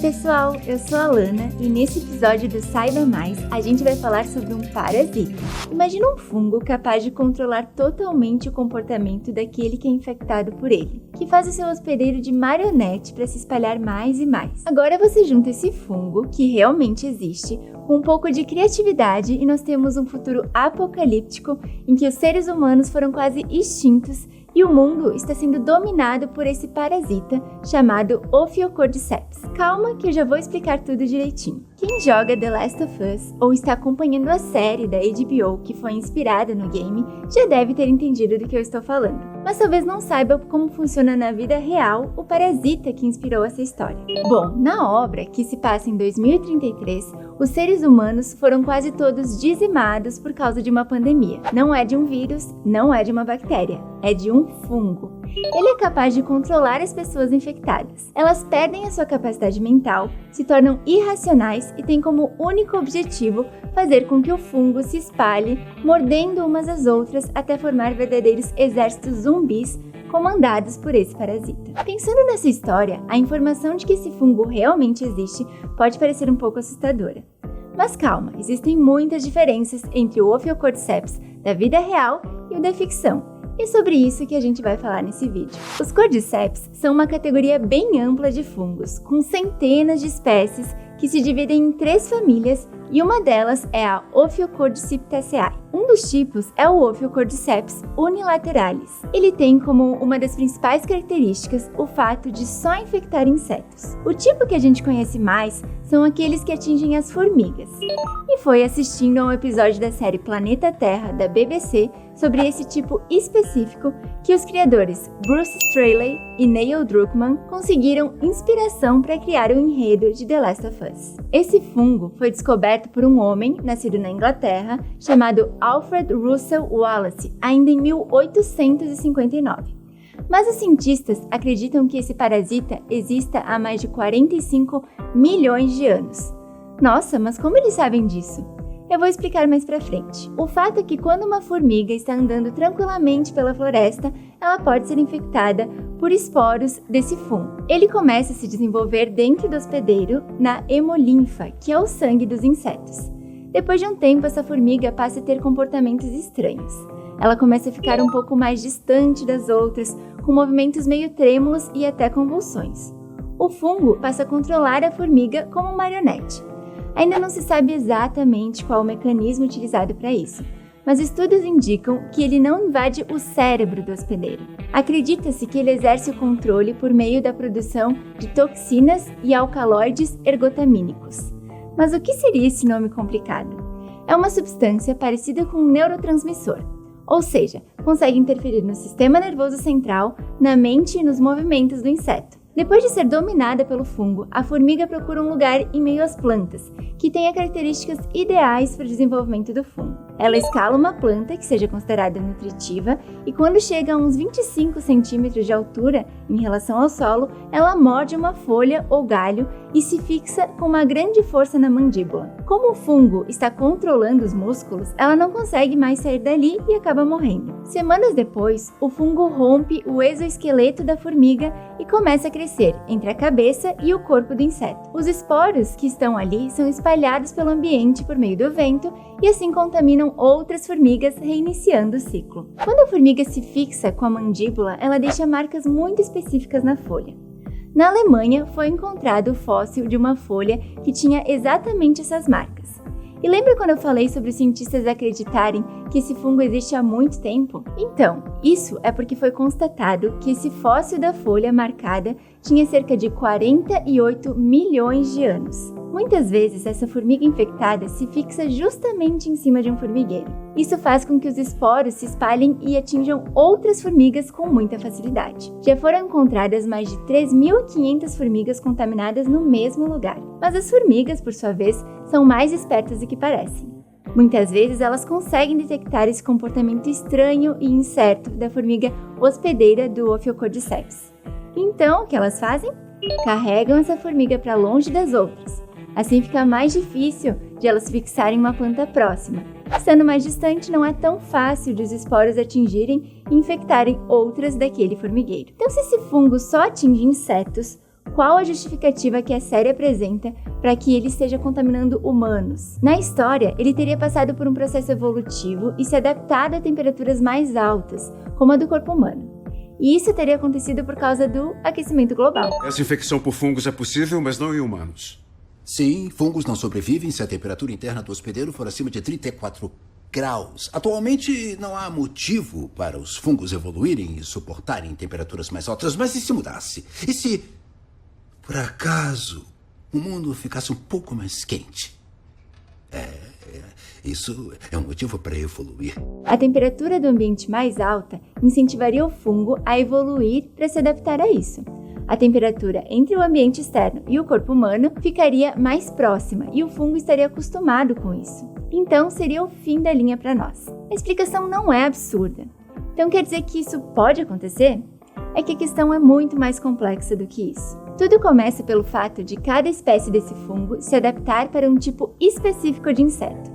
pessoal, eu sou a Lana e nesse episódio do Saiba Mais a gente vai falar sobre um parasita. Imagina um fungo capaz de controlar totalmente o comportamento daquele que é infectado por ele, que faz o seu hospedeiro de marionete para se espalhar mais e mais. Agora você junta esse fungo, que realmente existe, com um pouco de criatividade e nós temos um futuro apocalíptico em que os seres humanos foram quase extintos e o mundo está sendo dominado por esse parasita chamado Ophiocordyceps. Calma que eu já vou explicar tudo direitinho. Quem joga The Last of Us ou está acompanhando a série da HBO que foi inspirada no game já deve ter entendido do que eu estou falando. Mas talvez não saiba como funciona na vida real o parasita que inspirou essa história. Bom, na obra, que se passa em 2033, os seres humanos foram quase todos dizimados por causa de uma pandemia. Não é de um vírus, não é de uma bactéria, é de um fungo. Ele é capaz de controlar as pessoas infectadas. Elas perdem a sua capacidade mental, se tornam irracionais e têm como único objetivo fazer com que o fungo se espalhe, mordendo umas às outras até formar verdadeiros exércitos zumbis comandados por esse parasita. Pensando nessa história, a informação de que esse fungo realmente existe pode parecer um pouco assustadora. Mas calma, existem muitas diferenças entre o Ophiocordyceps da vida real e o da ficção. E é sobre isso que a gente vai falar nesse vídeo. Os cordyceps são uma categoria bem ampla de fungos, com centenas de espécies que se dividem em 3 famílias e uma delas é a Ophiocordycipitaceae. Um dos tipos é o Ophiocordyceps unilateralis. Ele tem como uma das principais características o fato de só infectar insetos. O tipo que a gente conhece mais são aqueles que atingem as formigas. E foi assistindo a um episódio da série Planeta Terra da BBC sobre esse tipo específico que os criadores Bruce Straley e Neil Druckmann conseguiram inspiração para criar o enredo de The Last of Us. Esse fungo foi descoberto por um homem nascido na Inglaterra chamado Alfred Russel Wallace, ainda em 1859. Mas os cientistas acreditam que esse parasita exista há mais de 45 milhões de anos. Nossa, mas como eles sabem disso? Eu vou explicar mais pra frente. O fato é que quando uma formiga está andando tranquilamente pela floresta, ela pode ser infectada por esporos desse fungo. Ele começa a se desenvolver dentro do hospedeiro na hemolinfa, que é o sangue dos insetos. Depois de um tempo, essa formiga passa a ter comportamentos estranhos. Ela começa a ficar um pouco mais distante das outras, com movimentos meio trêmulos e até convulsões. O fungo passa a controlar a formiga como marionete. Ainda não se sabe exatamente qual o mecanismo utilizado para isso, mas estudos indicam que ele não invade o cérebro do hospedeiro. Acredita-se que ele exerce o controle por meio da produção de toxinas e alcaloides ergotamínicos. Mas o que seria esse nome complicado? É uma substância parecida com um neurotransmissor, ou seja, consegue interferir no sistema nervoso central, na mente e nos movimentos do inseto. Depois de ser dominada pelo fungo, a formiga procura um lugar em meio às plantas, que tem características ideais para o desenvolvimento do fungo. Ela escala uma planta que seja considerada nutritiva e quando chega a uns 25 centímetros de altura em relação ao solo, ela morde uma folha ou galho e se fixa com uma grande força na mandíbula. Como o fungo está controlando os músculos, ela não consegue mais sair dali e acaba morrendo. Semanas depois, o fungo rompe o exoesqueleto da formiga e começa a crescer entre a cabeça e o corpo do inseto. Os esporos que estão ali são espalhados pelo ambiente por meio do vento e assim contaminam outras formigas, reiniciando o ciclo. Quando a formiga se fixa com a mandíbula, ela deixa marcas muito específicas na folha. Na Alemanha, foi encontrado o fóssil de uma folha que tinha exatamente essas marcas. E lembra quando eu falei sobre os cientistas acreditarem que esse fungo existe há muito tempo? Então, isso é porque foi constatado que esse fóssil da folha marcada tinha cerca de 48 milhões de anos. Muitas vezes, essa formiga infectada se fixa justamente em cima de um formigueiro. Isso faz com que os esporos se espalhem e atinjam outras formigas com muita facilidade. Já foram encontradas mais de 3.500 formigas contaminadas no mesmo lugar. Mas as formigas, por sua vez, são mais espertas do que parecem. Muitas vezes, elas conseguem detectar esse comportamento estranho e incerto da formiga hospedeira do Ophiocordyceps. Então, o que elas fazem? Carregam essa formiga para longe das outras. Assim fica mais difícil de elas fixarem uma planta próxima. Estando mais distante, não é tão fácil de os esporos atingirem e infectarem outras daquele formigueiro. Então, se esse fungo só atinge insetos, Qual a justificativa que a série apresenta para que ele esteja contaminando humanos? Na história, ele teria passado por um processo evolutivo e se adaptado a temperaturas mais altas, como a do corpo humano. E isso teria acontecido por causa do aquecimento global. Essa infecção por fungos é possível, mas não em humanos. Sim, fungos não sobrevivem se a temperatura interna do hospedeiro for acima de 34 graus. Atualmente, não há motivo para os fungos evoluírem e suportarem temperaturas mais altas. Mas e se mudasse? E se, por acaso, o mundo ficasse um pouco mais quente? Isso é um motivo para evoluir. A temperatura do ambiente mais alta incentivaria o fungo a evoluir para se adaptar a isso. A temperatura entre o ambiente externo e o corpo humano ficaria mais próxima e o fungo estaria acostumado com isso. Então, seria o fim da linha para nós. A explicação não é absurda. Então, quer dizer que isso pode acontecer? É que a questão é muito mais complexa do que isso. Tudo começa pelo fato de cada espécie desse fungo se adaptar para um tipo específico de inseto.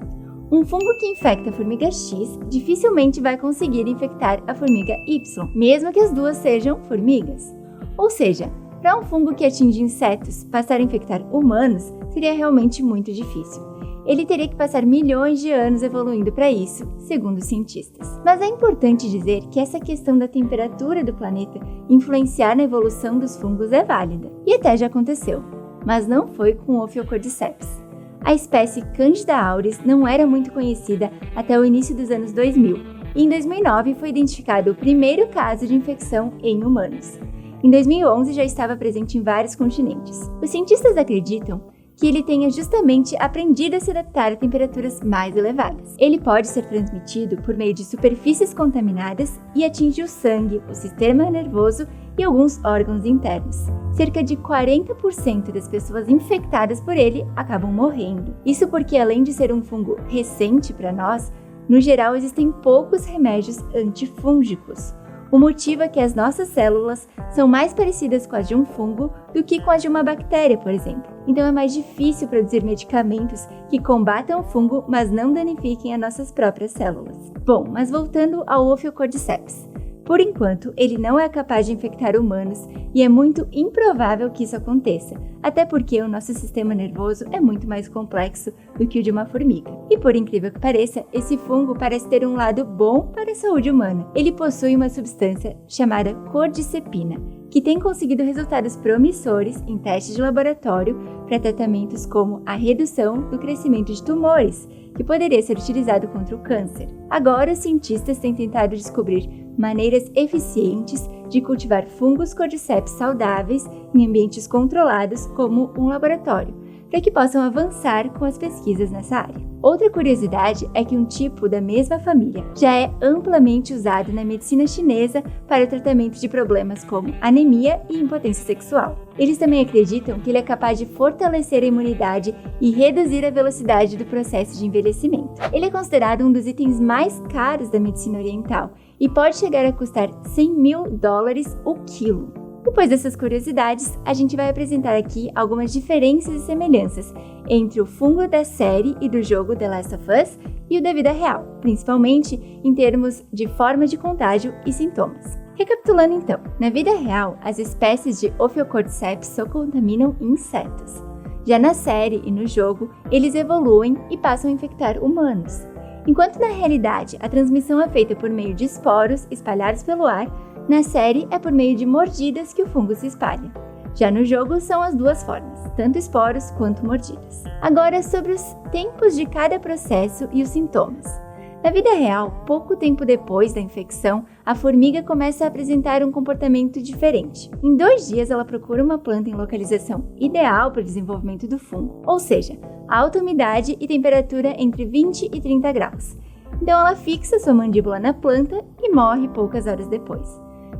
Um fungo que infecta a formiga X dificilmente vai conseguir infectar a formiga Y, mesmo que as duas sejam formigas. Ou seja, para um fungo que atinge insetos passar a infectar humanos seria realmente muito difícil. Ele teria que passar milhões de anos evoluindo para isso, segundo os cientistas. Mas é importante dizer que essa questão da temperatura do planeta influenciar na evolução dos fungos é válida, e até já aconteceu, mas não foi com o Ophiocordyceps. A espécie Candida auris não era muito conhecida até o início dos anos 2000, e em 2009 foi identificado o primeiro caso de infecção em humanos. Em 2011 já estava presente em vários continentes. Os cientistas acreditam que ele tenha justamente aprendido a se adaptar a temperaturas mais elevadas. Ele pode ser transmitido por meio de superfícies contaminadas e atinge o sangue, o sistema nervoso e alguns órgãos internos. Cerca de 40% das pessoas infectadas por ele acabam morrendo. Isso porque, além de ser um fungo recente para nós, no geral existem poucos remédios antifúngicos. O motivo é que as nossas células são mais parecidas com as de um fungo do que com as de uma bactéria, por exemplo. Então é mais difícil produzir medicamentos que combatam o fungo, mas não danifiquem as nossas próprias células. Bom, mas voltando ao Ophiocordyceps. Por enquanto, ele não é capaz de infectar humanos e é muito improvável que isso aconteça, até porque o nosso sistema nervoso é muito mais complexo do que o de uma formiga. E por incrível que pareça, esse fungo parece ter um lado bom para a saúde humana. Ele possui uma substância chamada cordycepina, que tem conseguido resultados promissores em testes de laboratório para tratamentos como a redução do crescimento de tumores, que poderia ser utilizado contra o câncer. Agora, os cientistas têm tentado descobrir maneiras eficientes de cultivar fungos cordyceps saudáveis em ambientes controlados, como um laboratório, para que possam avançar com as pesquisas nessa área. Outra curiosidade é que um tipo da mesma família já é amplamente usado na medicina chinesa para o tratamento de problemas como anemia e impotência sexual. Eles também acreditam que ele é capaz de fortalecer a imunidade e reduzir a velocidade do processo de envelhecimento. Ele é considerado um dos itens mais caros da medicina oriental e pode chegar a custar $100 mil o quilo. Depois dessas curiosidades, a gente vai apresentar aqui algumas diferenças e semelhanças entre o fungo da série e do jogo The Last of Us e o da vida real, principalmente em termos de forma de contágio e sintomas. Recapitulando então, na vida real, as espécies de Ophiocordyceps só contaminam insetos. Já na série e no jogo, eles evoluem e passam a infectar humanos. Enquanto na realidade a transmissão é feita por meio de esporos espalhados pelo ar, na série é por meio de mordidas que o fungo se espalha. Já no jogo são as duas formas, tanto esporos quanto mordidas. Agora sobre os tempos de cada processo e os sintomas. Na vida real, pouco tempo depois da infecção, a formiga começa a apresentar um comportamento diferente. Em 2 dias, ela procura uma planta em localização ideal para o desenvolvimento do fungo, ou seja, alta umidade e temperatura entre 20 e 30 graus. Então ela fixa sua mandíbula na planta e morre poucas horas depois.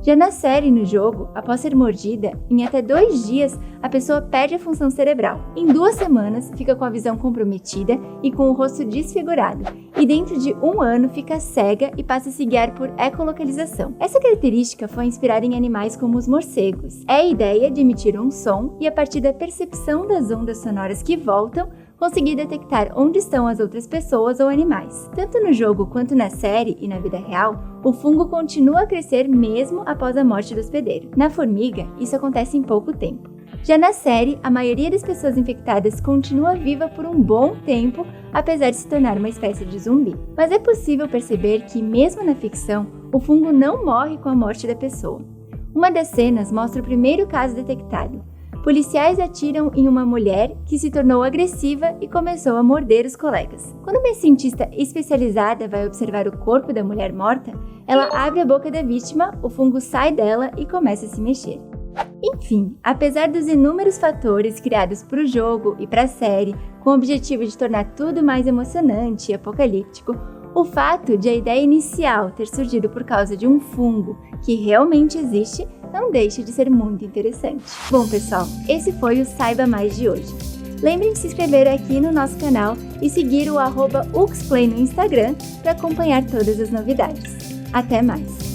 Já na série e no jogo, após ser mordida, em até 2 dias, a pessoa perde a função cerebral. Em 2 semanas, fica com a visão comprometida e com o rosto desfigurado. E dentro de 1 ano, fica cega e passa a se guiar por ecolocalização. Essa característica foi inspirada em animais como os morcegos. É a ideia de emitir um som e, a partir da percepção das ondas sonoras que voltam, conseguir detectar onde estão as outras pessoas ou animais. Tanto no jogo quanto na série e na vida real, o fungo continua a crescer mesmo após a morte do hospedeiro. Na formiga, isso acontece em pouco tempo. Já na série, a maioria das pessoas infectadas continua viva por um bom tempo, apesar de se tornar uma espécie de zumbi. Mas é possível perceber que, mesmo na ficção, o fungo não morre com a morte da pessoa. Uma das cenas mostra o primeiro caso detectado. Policiais atiram em uma mulher que se tornou agressiva e começou a morder os colegas. Quando uma cientista especializada vai observar o corpo da mulher morta, ela abre a boca da vítima, o fungo sai dela e começa a se mexer. Enfim, apesar dos inúmeros fatores criados para o jogo e para a série, com o objetivo de tornar tudo mais emocionante e apocalíptico, o fato de a ideia inicial ter surgido por causa de um fungo que realmente existe não deixa de ser muito interessante. Bom, pessoal, esse foi o Saiba Mais de hoje. Lembrem de se inscrever aqui no nosso canal e seguir o @uxplay no Instagram para acompanhar todas as novidades. Até mais!